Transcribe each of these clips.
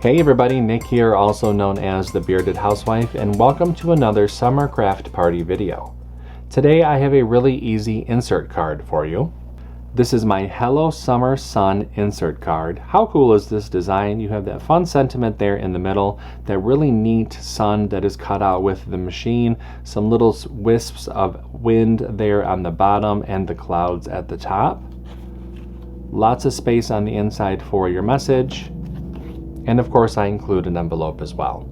Hey everybody, Nick here, also known as the Bearded Housewife, and welcome to another summer craft party video. Today I have a really easy insert card for you. This is my Hello Summer Sun insert card. How cool is this design? You have that fun sentiment there in the middle, that really neat sun that is cut out with the machine, some little wisps of wind there on the bottom, and the clouds at the top. Lots of space on the inside for your message. And of course I include an envelope as well.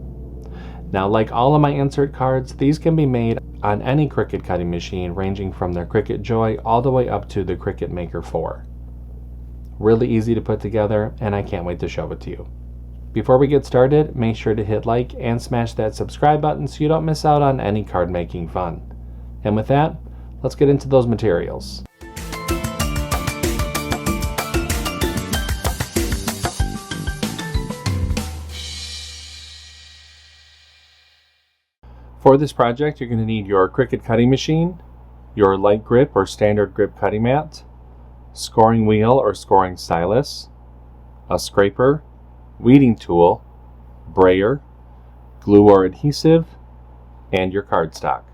Now, like all of my insert cards, these can be made on any Cricut cutting machine ranging from their Cricut Joy all the way up to the Cricut Maker 4. Really easy to put together, and I can't wait to show it to you. Before we get started, make sure to hit like and smash that subscribe button so you don't miss out on any card making fun. And with that, let's get into those materials. For this project, you're going to need your Cricut cutting machine, your light grip or standard grip cutting mat, scoring wheel or scoring stylus, a scraper, weeding tool, brayer, glue or adhesive, and your cardstock.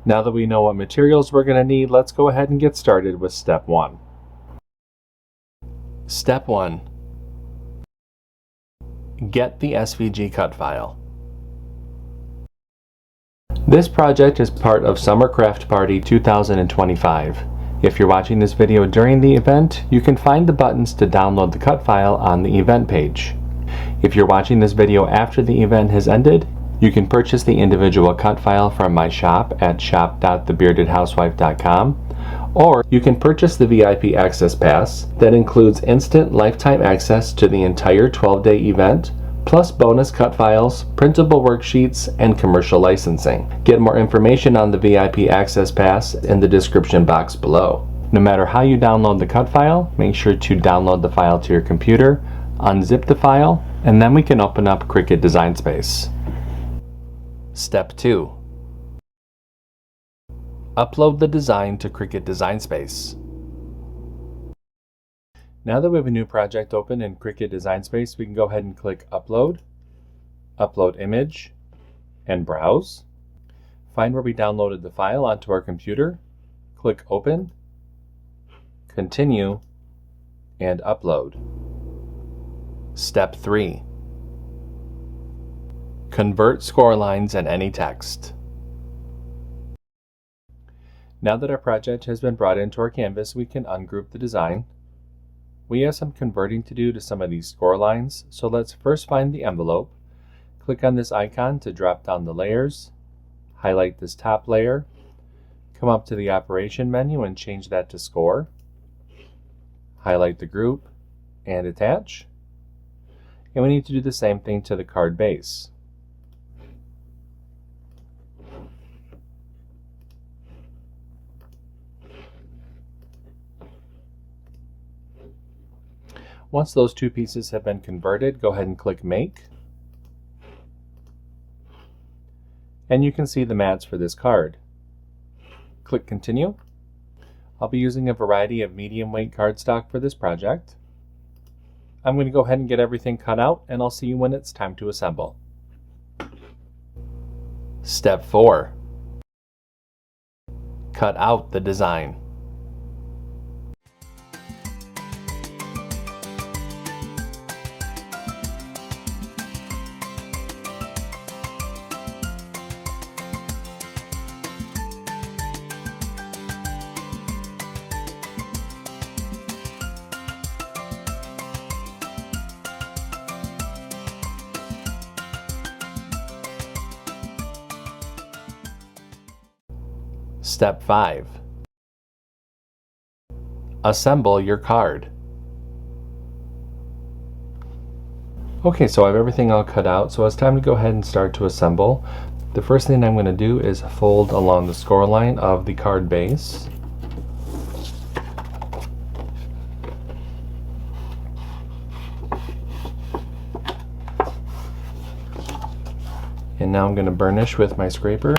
Now that we know what materials we're going to need, let's go ahead and get started with step 1. Step 1. Get the SVG cut file. This project is part of Summer Craft Party 2025. If you're watching this video during the event, you can find the buttons to download the cut file on the event page. If you're watching this video after the event has ended, you can purchase the individual cut file from my shop at shop.thebeardedhousewife.com, or you can purchase the VIP Access Pass that includes instant lifetime access to the entire 12-day event, plus bonus cut files, printable worksheets, and commercial licensing. Get more information on the VIP Access Pass in the description box below. No matter how you download the cut file, make sure to download the file to your computer, unzip the file, and then we can open up Cricut Design Space. Step 2. Upload the design to Cricut Design Space. Now that we have a new project open in Cricut Design Space, we can go ahead and click Upload, Upload Image, and Browse. Find where we downloaded the file onto our computer, click Open, Continue, and Upload. Step 3. Convert score lines and any text. Now that our project has been brought into our canvas, we can ungroup the design. We have some converting to do to some of these score lines, so let's first find the envelope. Click on this icon to drop down the layers, highlight this top layer, come up to the operation menu and change that to score, highlight the group and attach, and we need to do the same thing to the card base. Once those two pieces have been converted, go ahead and click Make. And you can see the mats for this card. Click Continue. I'll be using a variety of medium weight cardstock for this project. I'm going to go ahead and get everything cut out, and I'll see you when it's time to assemble. Step 4. Cut out the design. Step 5. Assemble your card. Okay, so I have everything all cut out, so it's time to go ahead and start to assemble. The first thing I'm going to do is fold along the score line of the card base. And now I'm going to burnish with my scraper.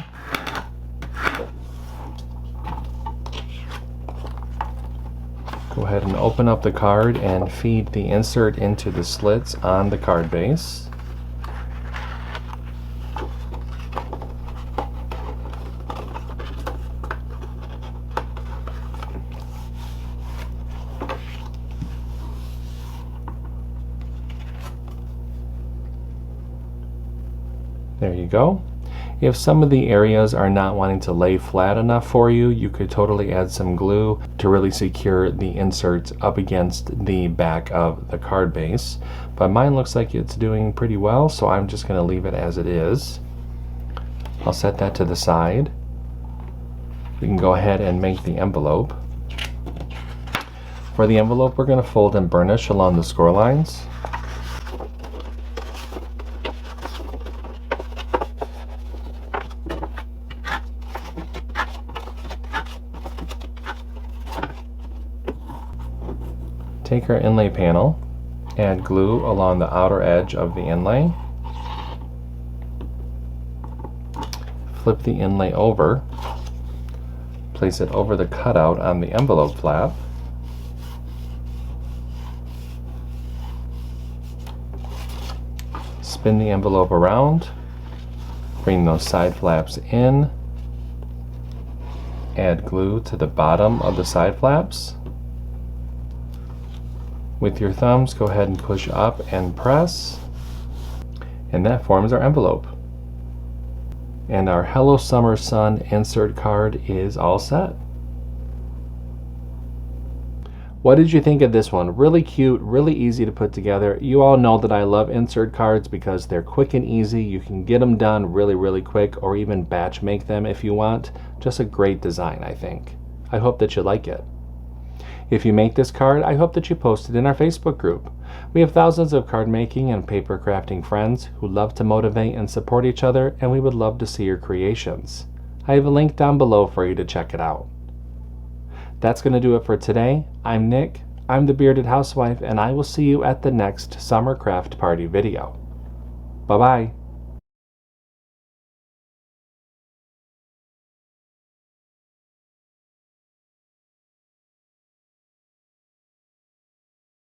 Go ahead and open up the card and feed the insert into the slits on the card base. There you go. If some of the areas are not wanting to lay flat enough for you, you could totally add some glue to really secure the insert up against the back of the card base. But mine looks like it's doing pretty well, so I'm just going to leave it as it is. I'll set that to the side. We can go ahead and make the envelope. For the envelope, we're going to fold and burnish along the score lines. Take our inlay panel, add glue along the outer edge of the inlay, flip the inlay over, place it over the cutout on the envelope flap, spin the envelope around, bring those side flaps in, add glue to the bottom of the side flaps. With your thumbs, go ahead and push up and press, and that forms our envelope. And our Hello Summer Sun insert card is all set. What did you think of this one? Really cute, really easy to put together. You all know that I love insert cards because they're quick and easy. You can get them done really quick, or even batch make them if you want. Just a great design, I think. I hope that you like it. If you make this card, I hope that you post it in our Facebook group. We have thousands of card making and paper crafting friends who love to motivate and support each other, and we would love to see your creations. I have a link down below for you to check it out. That's going to do it for today. I'm Nick, I'm the Bearded Housewife, and I will see you at the next Summer Craft Party video. Bye-bye.